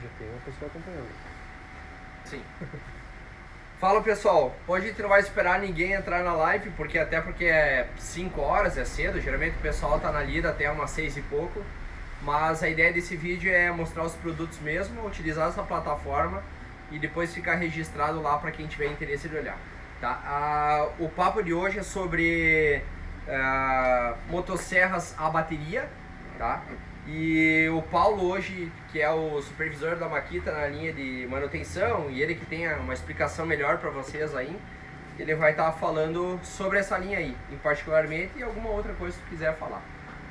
Já tem uma pessoa acompanhando. Sim. Fala pessoal, hoje a gente não vai esperar ninguém entrar na live, porque é 5 horas, é cedo, geralmente o pessoal tá na lida até umas 6 e pouco, mas a ideia desse vídeo é mostrar os produtos mesmo, utilizar essa plataforma e depois ficar registrado lá para quem tiver interesse de olhar. Tá? O papo de hoje é sobre motosserras a bateria, tá? E o Paulo hoje, que é o supervisor da Makita na linha de manutenção, e ele que tem uma explicação melhor para vocês aí, ele vai estar falando sobre essa linha aí, em particularmente, e alguma outra coisa que tu quiser falar.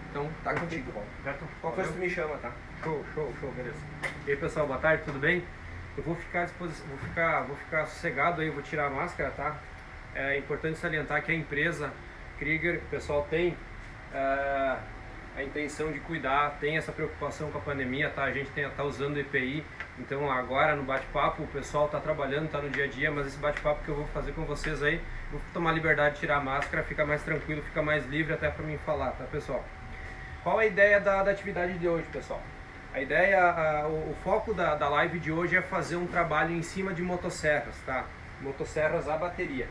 Então, tá contigo, Paulo. Qual coisa tu me chama, tá? Show, beleza. E aí pessoal, boa tarde, tudo bem? Eu vou ficar à disposição, vou ficar sossegado aí, vou tirar a máscara, tá? É importante salientar que a empresa Krieger, o pessoal tem a intenção de cuidar, tem essa preocupação com a pandemia, tá? A gente tá usando EPI, então agora no bate-papo o pessoal tá trabalhando, tá no dia a dia, mas esse bate-papo que eu vou fazer com vocês aí, vou tomar liberdade de tirar a máscara, fica mais tranquilo, fica mais livre até para mim falar, tá pessoal? Qual a ideia da atividade de hoje, pessoal? A ideia, o foco da live de hoje é fazer um trabalho em cima de motosserras, tá? Motosserras a bateria.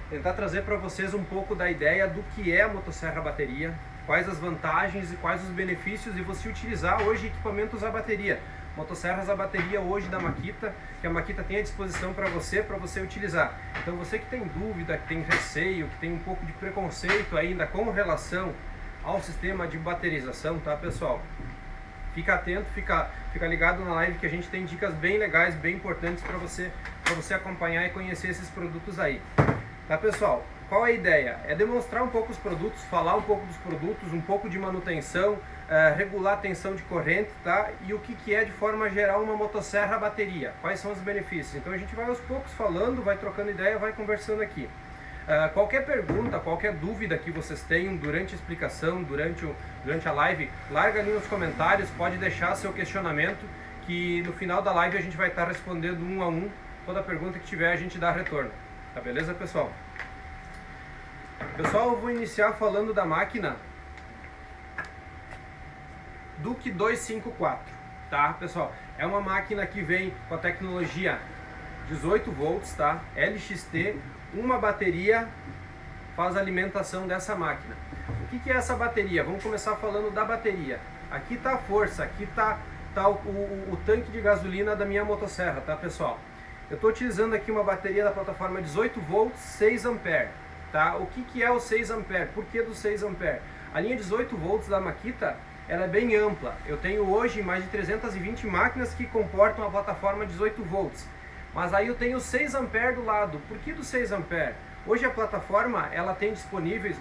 Tentar trazer para vocês um pouco da ideia do que é a motosserra a bateria, quais as vantagens e quais os benefícios de você utilizar hoje equipamentos a bateria. Motosserras a bateria hoje da Makita, que a Makita tem à disposição para você utilizar. Então você que tem dúvida, que tem receio, que tem um pouco de preconceito ainda com relação ao sistema de baterização, tá pessoal? Fica atento, fica ligado na live que a gente tem dicas bem legais, bem importantes para você acompanhar e conhecer esses produtos aí. Tá pessoal? Qual é a ideia? É demonstrar um pouco os produtos, falar um pouco dos produtos, um pouco de manutenção, regular a tensão de corrente, tá? E o que é de forma geral uma motosserra a bateria, quais são os benefícios. Então a gente vai aos poucos falando, vai trocando ideia, vai conversando aqui. Qualquer pergunta, qualquer dúvida que vocês tenham durante a explicação, durante a live, larga ali nos comentários, pode deixar seu questionamento, que no final da live a gente vai estar respondendo um a um, toda pergunta que tiver a gente dá retorno. Tá beleza, pessoal? Pessoal, eu vou iniciar falando da máquina Duke 254, tá, pessoal? É uma máquina que vem com a tecnologia 18 volts, tá? LXT, uma bateria faz a alimentação dessa máquina. O que é essa bateria? Vamos começar falando da bateria. Aqui está a força, aqui está o tanque de gasolina da minha motosserra, tá, pessoal? Eu estou utilizando aqui uma bateria da plataforma 18 volts, 6 ampere. Tá? O que é o 6 ampere? Por que do 6 ampere? A linha 18 volts da Makita, ela é bem ampla. Eu tenho hoje mais de 320 máquinas que comportam a plataforma 18 volts. Mas aí eu tenho 6 ampere do lado. Por que do 6 ampere? Hoje a plataforma ela tem disponíveis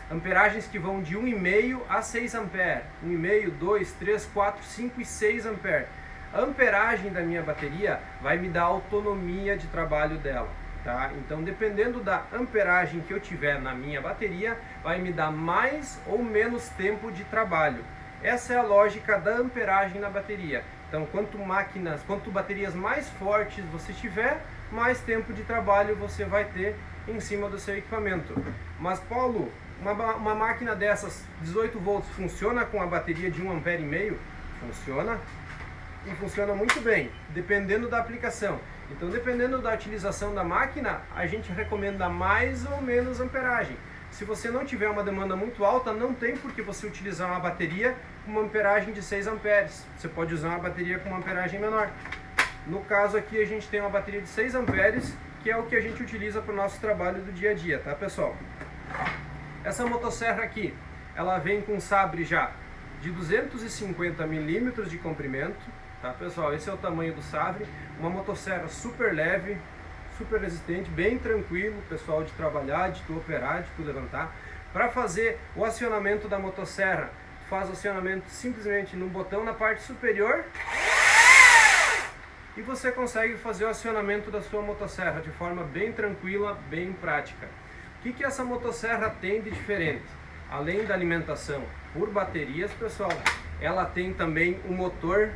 amperagens que vão de 1,5 a 6 ampere. 1,5, 2, 3, 4, 5 e 6 ampere. A amperagem da minha bateria vai me dar a autonomia de trabalho dela. Tá? Então, dependendo da amperagem que eu tiver na minha bateria, vai me dar mais ou menos tempo de trabalho. Essa é a lógica da amperagem na bateria. Então, quanto baterias mais fortes você tiver, mais tempo de trabalho você vai ter em cima do seu equipamento. Mas, Paulo, uma máquina dessas 18 volts funciona com a bateria de 1,5 ampere? Funciona. E funciona muito bem, dependendo da aplicação. Então, dependendo da utilização da máquina, a gente recomenda mais ou menos amperagem. Se você não tiver uma demanda muito alta, não tem por que você utilizar uma bateria com uma amperagem de 6 amperes. Você pode usar uma bateria com uma amperagem menor. No caso aqui, a gente tem uma bateria de 6 amperes, que é o que a gente utiliza para o nosso trabalho do dia a dia, tá, pessoal? Essa motosserra aqui, ela vem com sabre já de 250 milímetros de comprimento. Tá, pessoal, esse é o tamanho do sabre, uma motosserra super leve, super resistente, bem tranquilo, pessoal, de trabalhar, de tu operar, de tu levantar. Para fazer o acionamento da motosserra, tu faz o acionamento simplesmente no botão na parte superior e você consegue fazer o acionamento da sua motosserra de forma bem tranquila, bem prática. O que essa motosserra tem de diferente? Além da alimentação por baterias, pessoal, ela tem também um motor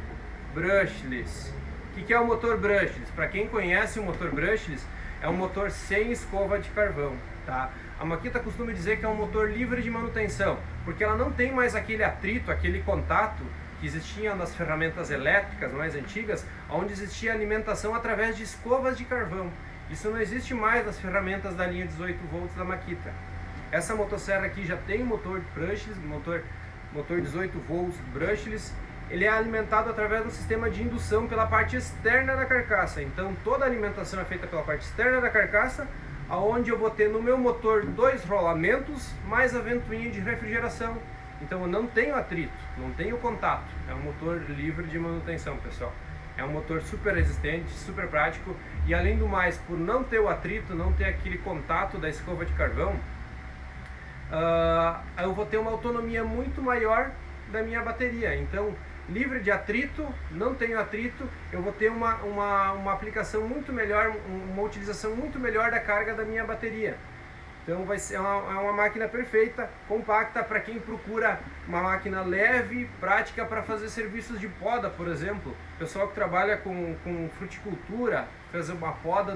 brushless. O que é o motor brushless? Para quem conhece o motor brushless, é um motor sem escova de carvão, tá? A Makita costuma dizer que é um motor livre de manutenção, porque ela não tem mais aquele atrito, aquele contato que existiam nas ferramentas elétricas mais antigas, onde existia alimentação através de escovas de carvão. Isso não existe mais nas ferramentas da linha 18 volts da Makita. Essa motosserra aqui já tem motor brushless, motor 18 volts brushless. Ele é alimentado através do sistema de indução pela parte externa da carcaça. Então toda a alimentação é feita pela parte externa da carcaça, aonde eu vou ter no meu motor 2 rolamentos mais a ventoinha de refrigeração. Então eu não tenho atrito, não tenho contato. É um motor livre de manutenção, pessoal. É um motor super resistente, super prático, e além do mais, por não ter o atrito, não ter aquele contato da escova de carvão, eu vou ter uma autonomia muito maior da minha bateria. Então, livre de atrito, não tenho atrito, eu vou ter uma aplicação muito melhor, uma utilização muito melhor da carga da minha bateria. Então vai ser uma máquina perfeita, compacta para quem procura uma máquina leve, prática para fazer serviços de poda, por exemplo. Pessoal que trabalha com fruticultura, fazer uma poda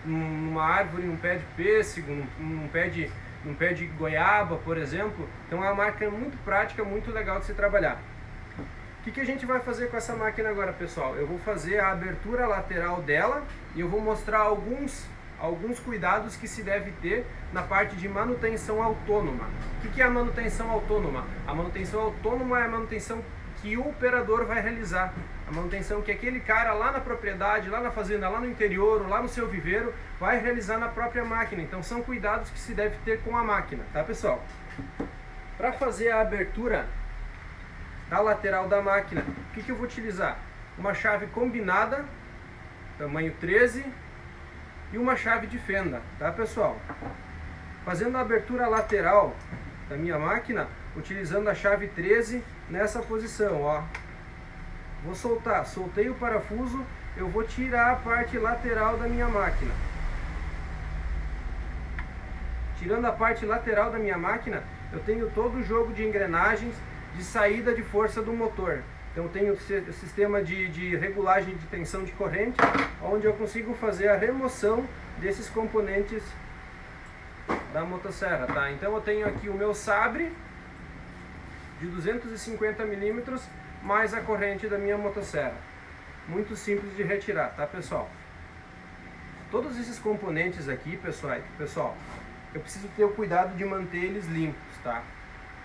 numa árvore, num pé de pêssego, num pé de goiaba, por exemplo. Então é uma máquina muito prática, muito legal de se trabalhar. O que a gente vai fazer com essa máquina agora, pessoal? Eu vou fazer a abertura lateral dela e eu vou mostrar alguns cuidados que se deve ter na parte de manutenção autônoma. O que é a manutenção autônoma? A manutenção autônoma é a manutenção que o operador vai realizar. A manutenção que aquele cara lá na propriedade, lá na fazenda, lá no interior, lá no seu viveiro, vai realizar na própria máquina. Então são cuidados que se deve ter com a máquina, tá, pessoal? Para fazer a abertura da lateral da máquina, o que eu vou utilizar? Uma chave combinada, tamanho 13, e uma chave de fenda, tá, pessoal? Fazendo a abertura lateral da minha máquina, utilizando a chave 13 nessa posição, ó. Vou soltar, soltei o parafuso, eu vou tirar a parte lateral da minha máquina. Tirando a parte lateral da minha máquina, eu tenho todo o jogo de engrenagens de saída de força do motor. Então eu tenho o sistema de regulagem de tensão de corrente, onde eu consigo fazer a remoção desses componentes da motosserra, tá? Então eu tenho aqui o meu sabre de 250 milímetros mais a corrente da minha motosserra. Muito simples de retirar, tá, pessoal? Todos esses componentes aqui, pessoal, eu preciso ter o cuidado de manter eles limpos, tá?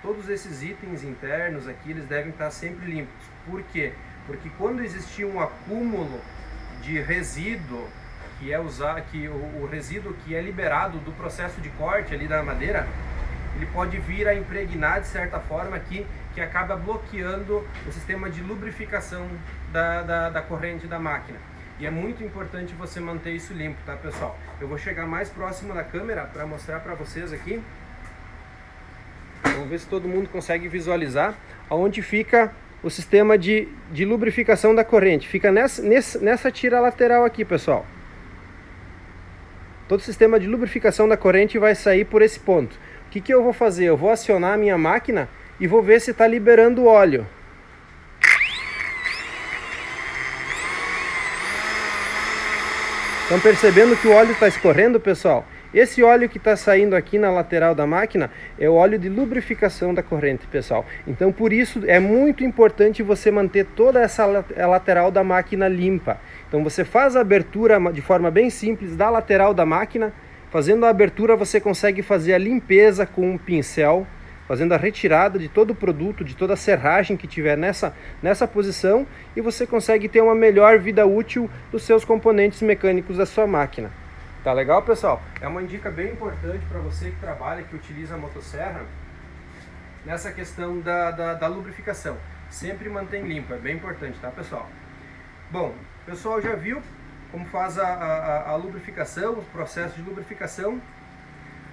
Todos esses itens internos aqui, eles devem estar sempre limpos. Por quê? Porque quando existir um acúmulo de resíduo, o resíduo que é liberado do processo de corte ali da madeira, ele pode vir a impregnar de certa forma aqui, que acaba bloqueando o sistema de lubrificação da corrente da máquina. E é muito importante você manter isso limpo, tá, pessoal? Eu vou chegar mais próximo da câmera para mostrar para vocês aqui. Vamos ver se todo mundo consegue visualizar aonde fica o sistema de lubrificação da corrente. Fica nessa tira lateral aqui, pessoal. Todo o sistema de lubrificação da corrente vai sair por esse ponto. O que eu vou fazer? Eu vou acionar a minha máquina e vou ver se está liberando óleo. Estão percebendo que o óleo está escorrendo, pessoal? Esse óleo que está saindo aqui na lateral da máquina é o óleo de lubrificação da corrente, pessoal. Então, por isso, é muito importante você manter toda essa lateral da máquina limpa. Então, você faz a abertura de forma bem simples da lateral da máquina. Fazendo a abertura, você consegue fazer a limpeza com um pincel, fazendo a retirada de todo o produto, de toda a serragem que tiver nessa posição, e você consegue ter uma melhor vida útil dos seus componentes mecânicos da sua máquina. Tá legal, pessoal? É uma dica bem importante para você que trabalha, que utiliza a motosserra, nessa questão da lubrificação. Sempre mantém limpo, é bem importante, tá, pessoal? Bom, o pessoal já viu como faz a lubrificação, o processo de lubrificação.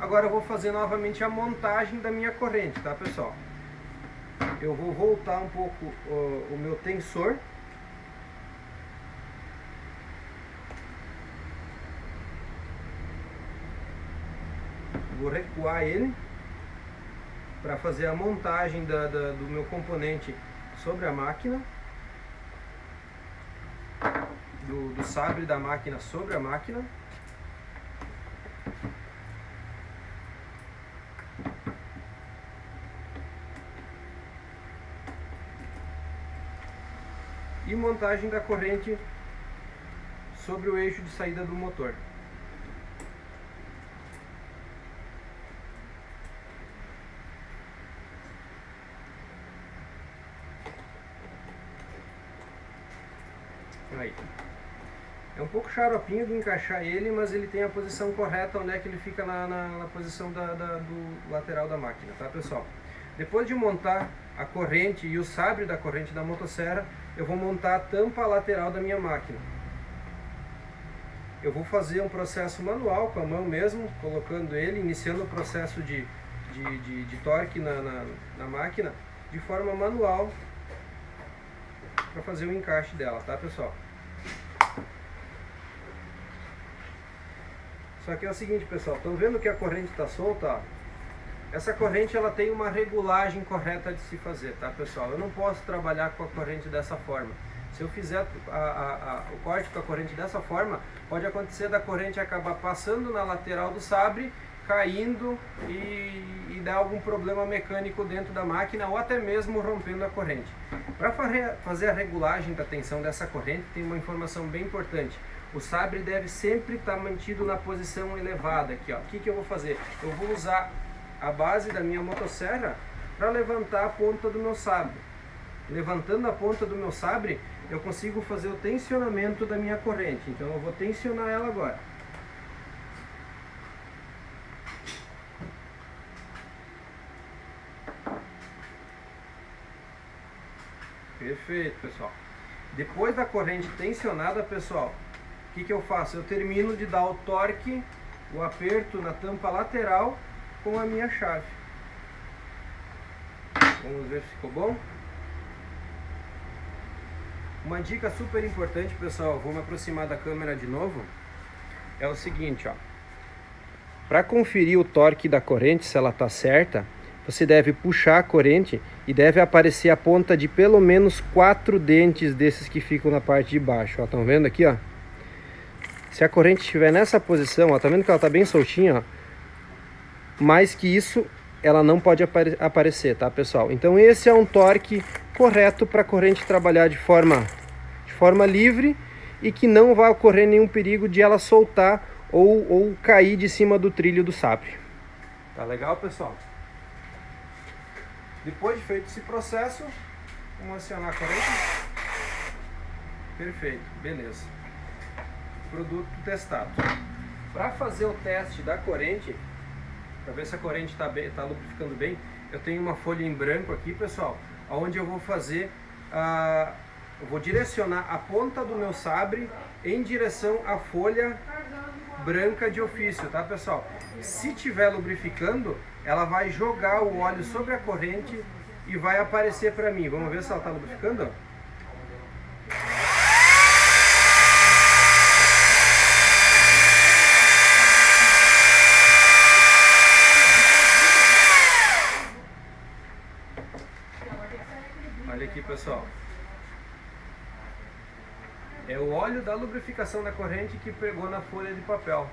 Agora eu vou fazer novamente a montagem da minha corrente, tá, pessoal? Eu vou voltar um pouco o meu tensor. Vou recuar ele para fazer a montagem do meu componente sobre a máquina, do sabre da máquina sobre a máquina. e montagem da corrente sobre o eixo de saída do motor. Aí. É um pouco xaropinho de encaixar ele, mas ele tem a posição correta onde é que ele fica na posição do lateral da máquina, tá pessoal? Depois de montar a corrente e o sabre da corrente da motosserra, eu vou montar a tampa lateral da minha máquina. Eu vou fazer um processo manual com a mão mesmo, colocando ele, iniciando o processo de torque na máquina de forma manual para fazer o encaixe dela, tá pessoal? Só que é o seguinte, pessoal, estão vendo que a corrente está solta? Ó? Essa corrente ela tem uma regulagem correta de se fazer, tá pessoal? Eu não posso trabalhar com a corrente dessa forma. Se eu fizer o corte com a corrente dessa forma, pode acontecer da corrente acabar passando na lateral do sabre, caindo e dar algum problema mecânico dentro da máquina ou até mesmo rompendo a corrente. Para fazer a regulagem da tensão dessa corrente, tem uma informação bem importante. O sabre deve sempre estar mantido na posição elevada aqui, ó. O que eu vou fazer? Eu vou usar a base da minha motosserra para levantar a ponta do meu sabre. Levantando a ponta do meu sabre, eu consigo fazer o tensionamento da minha corrente. Então eu vou tensionar ela agora. Perfeito, pessoal. Depois da corrente tensionada, pessoal, o que eu faço? Eu termino de dar o torque, o aperto na tampa lateral com a minha chave. Vamos ver se ficou bom. Uma dica super importante, pessoal, vou me aproximar da câmera de novo, é o seguinte, ó. Para conferir o torque da corrente, se ela está certa, você deve puxar a corrente e deve aparecer a ponta de pelo menos 4 dentes desses que ficam na parte de baixo. Ó, estão vendo aqui, ó? Se a corrente estiver nessa posição, ó, tá vendo que ela tá bem soltinha, ó? Mais que isso, ela não pode aparecer, tá, pessoal? Então esse é um torque correto para a corrente trabalhar de forma livre e que não vai ocorrer nenhum perigo de ela soltar ou cair de cima do trilho do sabre. Tá legal, pessoal? Depois de feito esse processo, vamos acionar a corrente. Perfeito, beleza. Produto testado. Para fazer o teste da corrente, para ver se a corrente está lubrificando bem, eu tenho uma folha em branco aqui, pessoal, onde eu vou fazer, eu vou direcionar a ponta do meu sabre em direção à folha branca de ofício, tá, pessoal? Se tiver lubrificando, ela vai jogar o óleo sobre a corrente e vai aparecer para mim. Vamos ver se ela está lubrificando? Olha aqui, pessoal. É o óleo da lubrificação da corrente que pegou na folha de papel.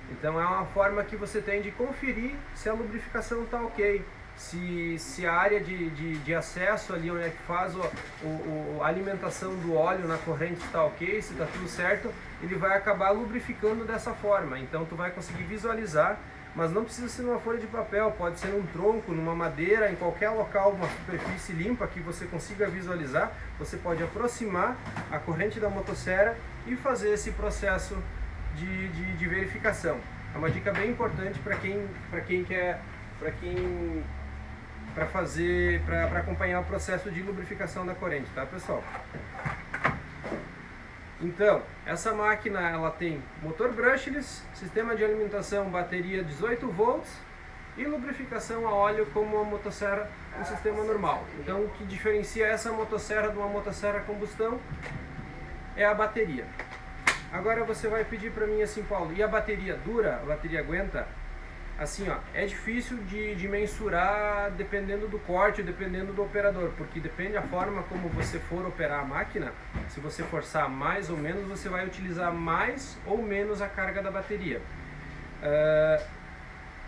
Então é uma forma que você tem de conferir se a lubrificação está ok. Se a área de acesso ali onde é que faz a alimentação do óleo na corrente está ok, se está tudo certo, ele vai acabar lubrificando dessa forma. Então tu vai conseguir visualizar, mas não precisa ser numa folha de papel, pode ser num tronco, numa madeira, em qualquer local, uma superfície limpa que você consiga visualizar. Você pode aproximar a corrente da motosserra e fazer esse processo de verificação. É uma dica bem importante para acompanhar o processo de lubrificação da corrente, tá, pessoal? Então, essa máquina ela tem motor brushless, sistema de alimentação bateria 18 volts e lubrificação a óleo como a motosserra um sistema normal. Então, o que diferencia essa motosserra de uma motosserra a combustão é a bateria. Agora você vai pedir para mim assim, Paulo, e a bateria dura? A bateria aguenta? Assim, ó, é difícil de mensurar dependendo do corte, dependendo do operador, porque depende da forma como você for operar a máquina. Se você forçar mais ou menos, você vai utilizar mais ou menos a carga da bateria.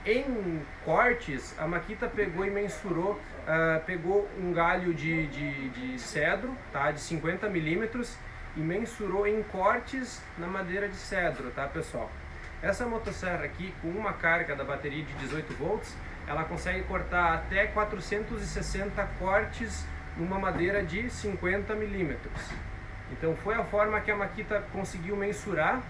Em cortes, a Makita pegou e mensurou, pegou um galho de cedro, tá, de 50 milímetros, e mensurou em cortes na madeira de cedro, tá, pessoal? Essa motosserra aqui, com uma carga da bateria de 18 volts, ela consegue cortar até 460 cortes numa madeira de 50 milímetros. Então foi a forma que a Makita conseguiu mensurar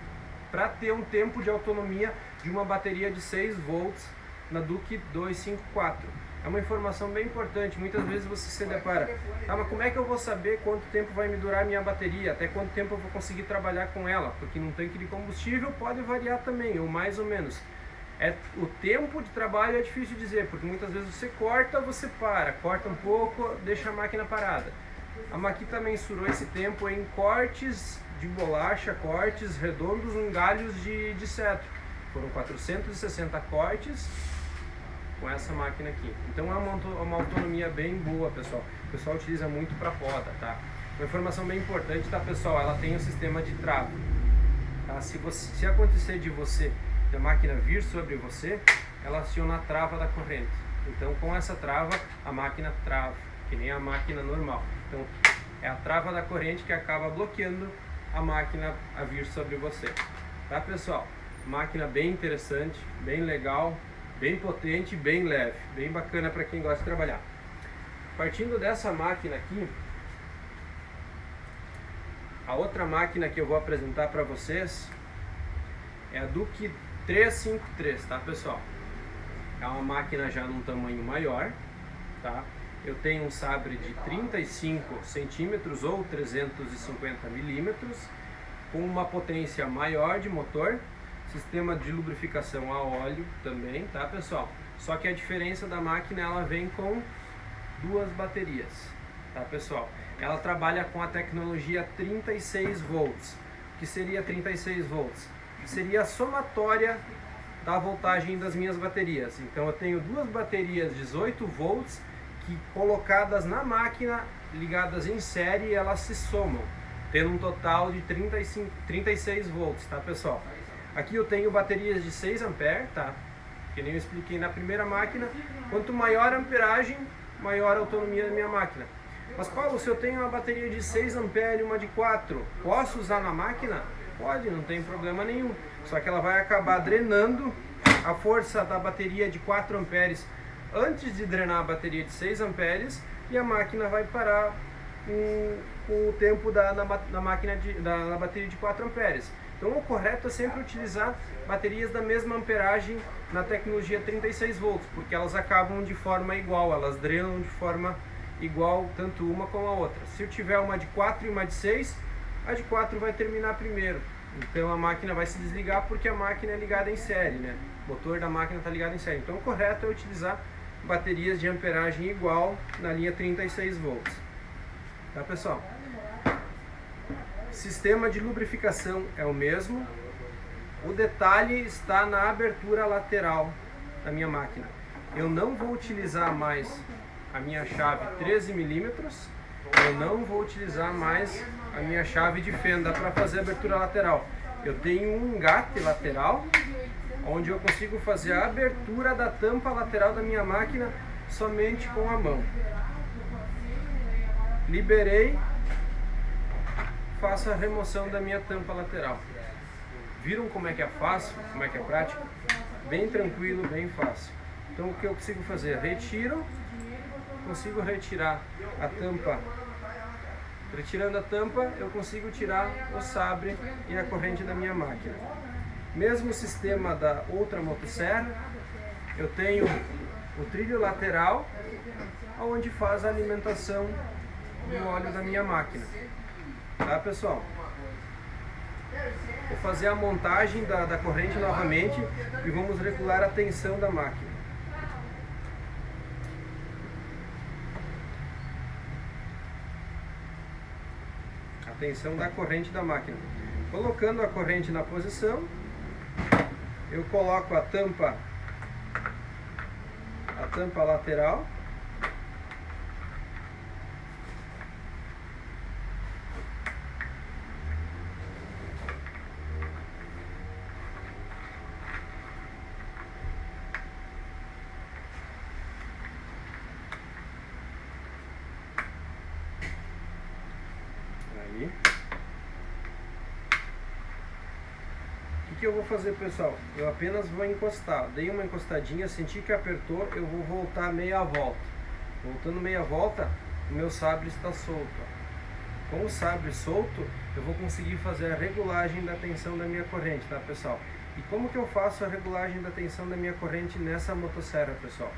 para ter um tempo de autonomia de uma bateria de 6 volts na Duke 254. É uma informação bem importante. Muitas vezes você se depara, tá, mas como é que eu vou saber quanto tempo vai me durar a minha bateria? Até quanto tempo eu vou conseguir trabalhar com ela? Porque num tanque de combustível pode variar também, ou mais ou menos. O tempo de trabalho é difícil dizer, porque muitas vezes você corta, você para, corta um pouco, deixa a máquina parada. A Makita mensurou esse tempo em cortes de bolacha, cortes redondos em galhos de cedro. Foram 460 cortes com essa máquina aqui. Então é uma autonomia bem boa, pessoal. O pessoal utiliza muito para poda, tá? Uma informação bem importante, tá, pessoal? Ela tem um sistema de trava. Tá? Se acontecer da máquina vir sobre você, ela aciona a trava da corrente. Então com essa trava, a máquina trava, que nem a máquina normal. Então é a trava da corrente que acaba bloqueando a máquina a vir sobre você. Tá, pessoal? Máquina bem interessante, bem legal, bem potente, bem leve, bem bacana para quem gosta de trabalhar. Partindo dessa máquina aqui, a outra máquina que eu vou apresentar para vocês é a Duke 353, tá, pessoal? É uma máquina já num tamanho maior, tá? Eu tenho um sabre de 35 centímetros ou 350 milímetros, com uma potência maior de motor, sistema de lubrificação a óleo também, tá, pessoal? Só que a diferença da máquina, ela vem com duas baterias, tá, pessoal? Ela trabalha com a tecnologia 36 volts. O que seria 36 volts? Seria a somatória da voltagem das minhas baterias. Então eu tenho duas baterias 18 volts que, colocadas na máquina, ligadas em série, elas se somam, tendo um total de 36 volts, tá, pessoal? Aqui eu tenho baterias de 6 amperes, tá? Que nem eu expliquei na primeira máquina. Quanto maior a amperagem, maior a autonomia da minha máquina. Mas Paulo, se eu tenho uma bateria de 6 amperes e uma de 4, posso usar na máquina? Pode, não tem problema nenhum. Só que ela vai acabar drenando a força da bateria de 4 amperes antes de drenar a bateria de 6 amperes, e a máquina vai parar com o tempo da bateria de 4 amperes. Então o correto é sempre utilizar baterias da mesma amperagem na tecnologia 36 volts, porque elas acabam de forma igual, elas drenam de forma igual, tanto uma como a outra. Se eu tiver uma de 4 e uma de 6, a de 4 vai terminar primeiro. Então a máquina vai se desligar porque a máquina é ligada em série, né? O motor da máquina está ligado em série. Então o correto é utilizar baterias de amperagem igual na linha 36 volts. Tá, pessoal? Sistema de lubrificação é o mesmo. O detalhe está na abertura lateral da minha máquina. Eu não vou utilizar mais a minha chave 13 milímetros. Eu não vou utilizar mais a minha chave de fenda para fazer a abertura lateral. Eu tenho um engate lateral, onde eu consigo fazer a abertura da tampa lateral da minha máquina somente com a mão. Liberei, faço a remoção da minha tampa lateral. Viram como é que é fácil, como é que é prático? Bem tranquilo, bem fácil. Então o que eu consigo fazer? Retiro, consigo retirar a tampa. Retirando a tampa, eu consigo tirar o sabre e a corrente da minha máquina. Mesmo sistema da outra motosserra, eu tenho o trilho lateral, onde faz a alimentação do óleo da minha máquina. Tá, pessoal? Vou fazer a montagem da corrente novamente e vamos regular a tensão da máquina. A tensão da corrente da máquina. Colocando a corrente na posição, eu coloco a tampa lateral. que eu vou fazer, pessoal? Eu apenas vou encostar. Dei uma encostadinha, senti que apertou, eu vou voltar meia volta. Voltando meia volta, o meu sabre está solto. Com o sabre solto, eu vou conseguir fazer a regulagem da tensão da minha corrente, tá, pessoal? E como que eu faço a regulagem da tensão da minha corrente nessa motosserra, pessoal?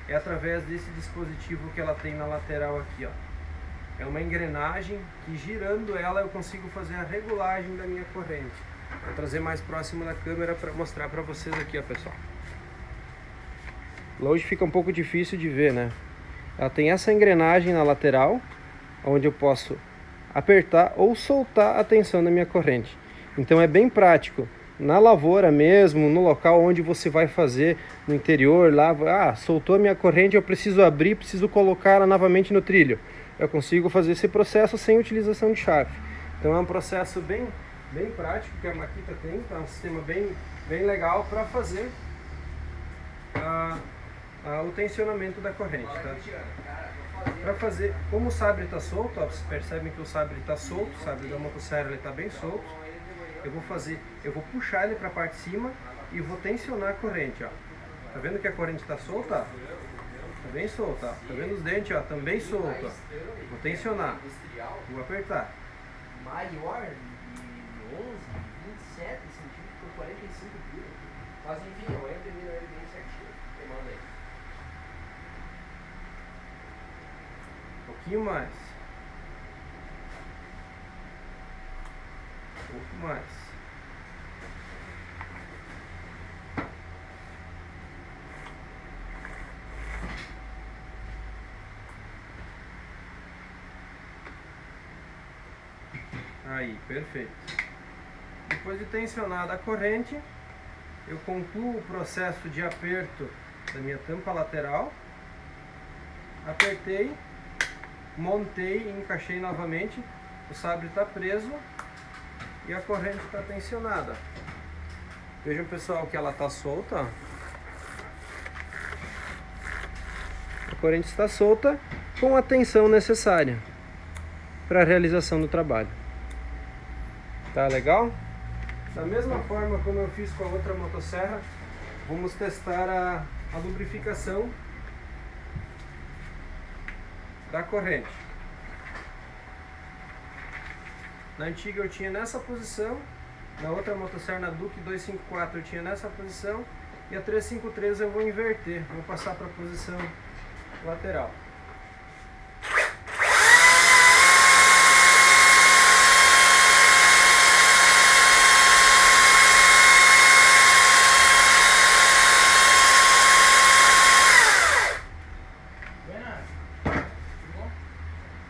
É através desse dispositivo que ela tem na lateral aqui, ó. É uma engrenagem que, girando ela, eu consigo fazer a regulagem da minha corrente. Vou trazer mais próximo da câmera para mostrar para vocês aqui, ó, pessoal. Longe fica um pouco difícil de ver, né? Ela tem essa engrenagem na lateral, onde eu posso apertar ou soltar a tensão da minha corrente. Então é bem prático. Na lavoura mesmo, no local onde você vai fazer, no interior, lá, soltou a minha corrente, eu preciso abrir, preciso colocar ela novamente no trilho. Eu consigo fazer esse processo sem utilização de chave. Então é um processo bem prático que a Makita tem, tá? Um sistema bem legal para fazer o tensionamento da corrente, tá? Para fazer, como o sabre está solto, ó, vocês percebem que o sabre está solto, o sabre da motosserra está bem solto. Eu vou puxar ele para a parte de cima e vou tensionar a corrente, ó. Tá vendo que a corrente está solta? Tá bem solta, ó. Tá vendo os dentes, ó? Também solto, ó. Vou tensionar, vou apertar. Maior de 11, 27 centímetros por 45 quilos. Mas enfim, eu entro ele bem certinho. Eu mando aí. Um pouquinho mais. Um pouco mais. Aí, perfeito. Depois de tensionada a corrente, eu concluo o processo de aperto da minha tampa lateral. Apertei, montei e encaixei novamente. O sabre está preso e a corrente está tensionada. Vejam, pessoal, que ela está solta, ó. A corrente está solta com a tensão necessária para a realização do trabalho. Tá legal? Da mesma forma como eu fiz com a outra motosserra, vamos testar a lubrificação da corrente. Na antiga eu tinha nessa posição, na outra motosserra, na Duke 254, eu tinha nessa posição, e a 353 eu vou inverter, vou passar para a posição lateral.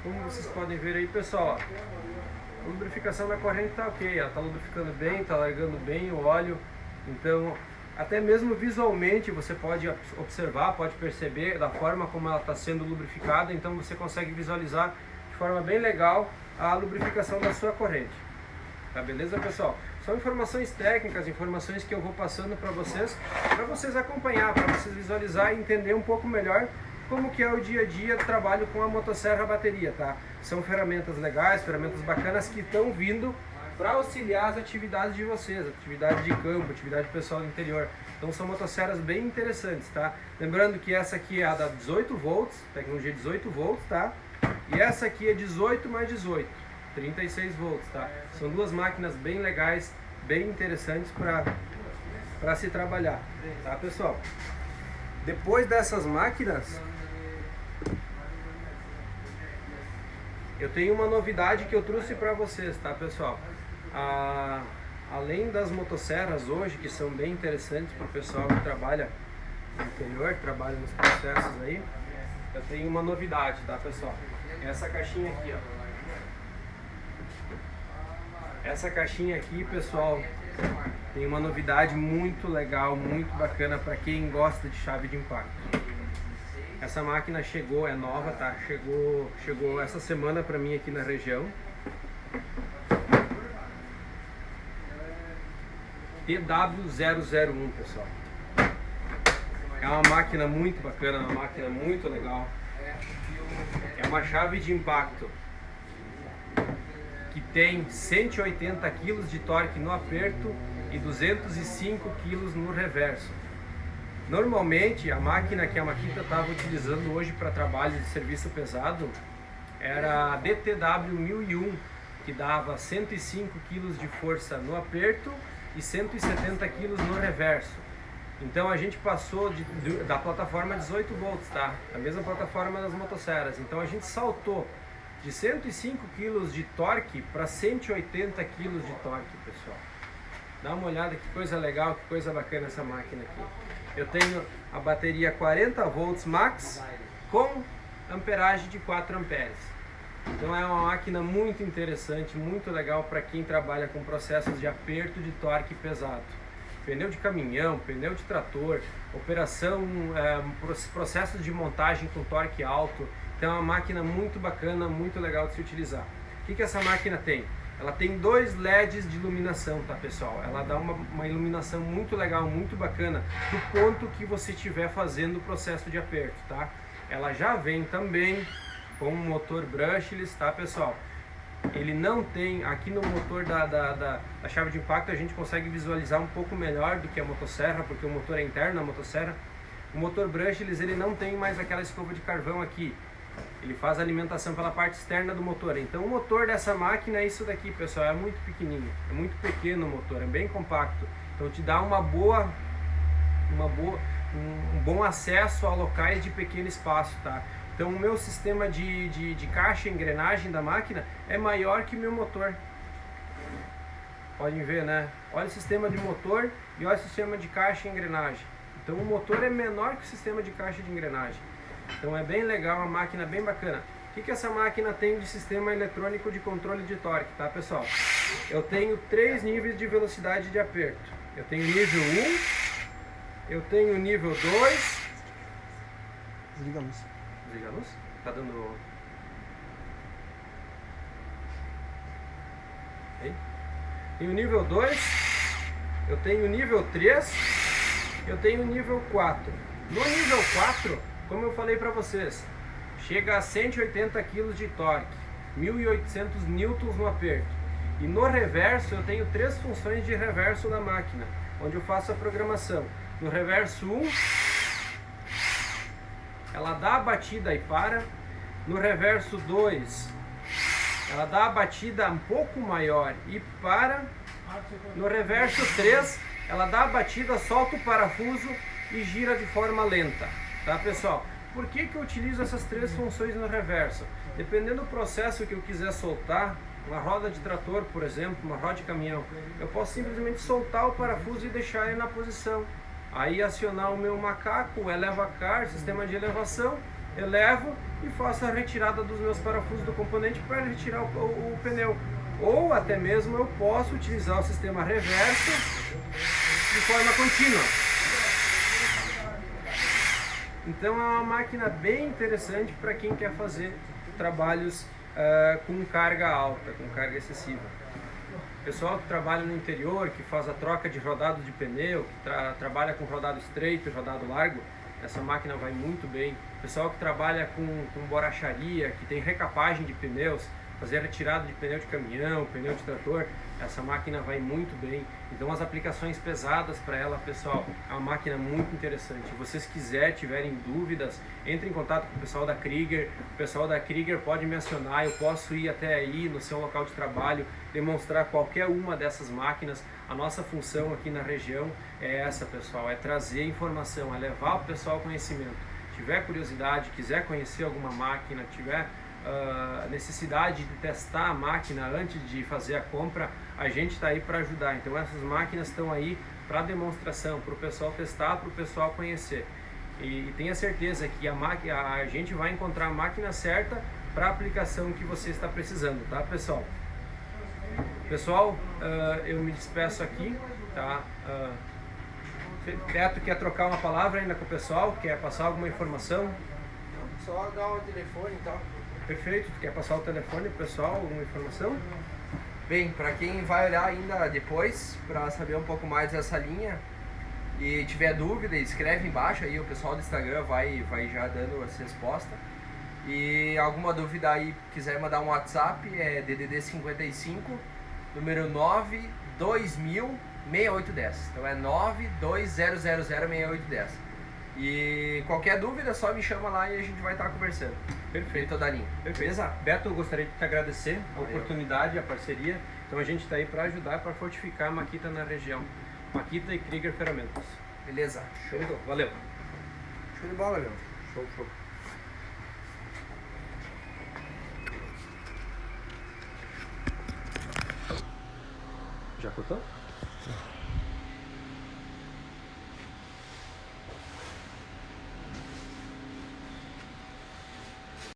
Como vocês podem ver aí, pessoal, ó, a lubrificação da corrente está ok, ela está lubrificando bem, está largando bem o óleo. Então, até mesmo visualmente você pode observar, pode perceber da forma como ela está sendo lubrificada. Então você consegue visualizar de forma bem legal a lubrificação da sua corrente. Tá beleza, pessoal? São informações técnicas, informações que eu vou passando para vocês acompanhar, para vocês visualizar e entender um pouco melhor como que é o dia a dia do trabalho com a motosserra a bateria, tá? São ferramentas legais, ferramentas bacanas que estão vindo para auxiliar as atividades de vocês, atividade de campo, atividade pessoal do interior. Então são motosserras bem interessantes, tá? Lembrando que essa aqui é a da 18 volts, tecnologia 18 volts, tá? E essa aqui é 18 mais 18, 36 volts, tá? São duas máquinas bem legais, bem interessantes para se trabalhar, tá, pessoal? Depois dessas máquinas, eu tenho uma novidade que eu trouxe para vocês, tá, pessoal? Além das motosserras hoje, que são bem interessantes para o pessoal que trabalha no interior, que trabalha nos processos aí, eu tenho uma novidade, tá, pessoal? Essa caixinha aqui, ó. Essa caixinha aqui, pessoal, tem uma novidade muito legal, muito bacana para quem gosta de chave de impacto. Essa máquina chegou, é nova, tá? Chegou essa semana para mim aqui na região. TW001, pessoal. É uma máquina muito bacana, uma máquina muito legal. É uma chave de impacto que tem 180 kg de torque no aperto e 205 kg no reverso. Normalmente a máquina que a Makita estava utilizando hoje para trabalho de serviço pesado era a DTW 1001, que dava 105 kg de força no aperto e 170 kg no reverso. Então a gente passou da plataforma 18 volts, tá? A mesma plataforma das motosserras. Então a gente saltou de 105 kg de torque para 180 kg de torque, pessoal. Dá uma olhada que coisa legal, que coisa bacana essa máquina aqui. Eu tenho a bateria 40 volts max com amperagem de 4 amperes. Então é uma máquina muito interessante, muito legal para quem trabalha com processos de aperto de torque pesado. Pneu de caminhão, pneu de trator, operação, processos de montagem com torque alto. Então é uma máquina muito bacana, muito legal de se utilizar. O que essa máquina tem? Ela tem 2 LEDs de iluminação, tá, pessoal? Ela dá uma iluminação muito legal, muito bacana do ponto que você estiver fazendo o processo de aperto, tá? Ela já vem também com um motor brushless, tá, pessoal? Ele não tem, aqui no motor da chave de impacto a gente consegue visualizar um pouco melhor do que a motosserra, porque o motor é interno na motosserra. O motor brushless ele não tem mais aquela escova de carvão aqui. Ele faz a alimentação pela parte externa do motor. Então o motor dessa máquina é isso daqui, pessoal, é muito pequenininho, é muito pequeno o motor, é bem compacto. Então te dá um bom acesso a locais de pequeno espaço, tá? Então o meu sistema de caixa e engrenagem da máquina é maior que o meu motor. Podem ver, né? Olha o sistema de motor e olha o sistema de caixa e engrenagem. Então o motor é menor que o sistema de caixa de engrenagem. Então é bem legal, uma máquina bem bacana. O que essa máquina tem de sistema eletrônico de controle de torque, tá, pessoal? Eu tenho 3 níveis de velocidade de aperto. Eu tenho nível 1, eu tenho nível 2... Desliga a luz. Desliga a luz? Tá dando... Aí. Tenho nível 2, eu tenho nível 3, eu tenho nível 4. No nível 4... Como eu falei para vocês, chega a 180 kg de torque, 1800 newtons no aperto. E no reverso eu tenho 3 funções de reverso da máquina, onde eu faço a programação. No reverso 1, ela dá a batida e para. No reverso 2, ela dá a batida um pouco maior e para. No reverso 3, ela dá a batida, solta o parafuso e gira de forma lenta. Tá, pessoal? Por que eu utilizo essas 3 funções no reverso? Dependendo do processo que eu quiser soltar, uma roda de trator, por exemplo, uma roda de caminhão, eu posso simplesmente soltar o parafuso e deixar ele na posição. Aí acionar o meu macaco, o ElevaCar, sistema de elevação, elevo e faço a retirada dos meus parafusos do componente para retirar o pneu. Ou até mesmo eu posso utilizar o sistema reverso de forma contínua. Então é uma máquina bem interessante para quem quer fazer trabalhos com carga alta, com carga excessiva. Pessoal que trabalha no interior, que faz a troca de rodado de pneu, que trabalha com rodado estreito e rodado largo, essa máquina vai muito bem. Pessoal que trabalha com borracharia, que tem recapagem de pneus, fazer retirada de pneu de caminhão, pneu de trator, essa máquina vai muito bem. Então as aplicações pesadas para ela, pessoal, é uma máquina muito interessante. Se vocês tiverem dúvidas, entre em contato com o pessoal da Krieger. O pessoal da Krieger pode me acionar, eu posso ir até aí no seu local de trabalho, demonstrar qualquer uma dessas máquinas. A nossa função aqui na região é essa, pessoal, é trazer informação, é levar o pessoal conhecimento. Se tiver curiosidade, quiser conhecer alguma máquina, tiver necessidade de testar a máquina antes de fazer a compra, a gente está aí para ajudar. Então essas máquinas estão aí para demonstração, para o pessoal testar, para o pessoal conhecer. E tenha certeza que a gente vai encontrar a máquina certa para a aplicação que você está precisando, tá, pessoal? Pessoal, eu me despeço aqui, tá? Beto quer trocar uma palavra ainda com o pessoal? Quer passar alguma informação? Só dar o telefone e tal. Perfeito, tu quer passar o telefone pro pessoal, alguma informação? Bem, para quem vai olhar ainda depois, para saber um pouco mais dessa linha e tiver dúvida, escreve embaixo aí, o pessoal do Instagram vai já dando as respostas. E alguma dúvida aí, quiser mandar um WhatsApp, é DDD 55, número 92000 6810. Então é 920006810. E qualquer dúvida, só me chama lá e a gente vai estar conversando. Perfeito. Toda a linha. Perfeito. Beto, eu gostaria de te agradecer a Valeu. oportunidade, a parceria. Então a gente está aí para ajudar, para fortificar a Makita na região. Makita e Krieger Ferramentas. Beleza? Show. Valeu. Show de bola, meu. Show, show. Já cortou?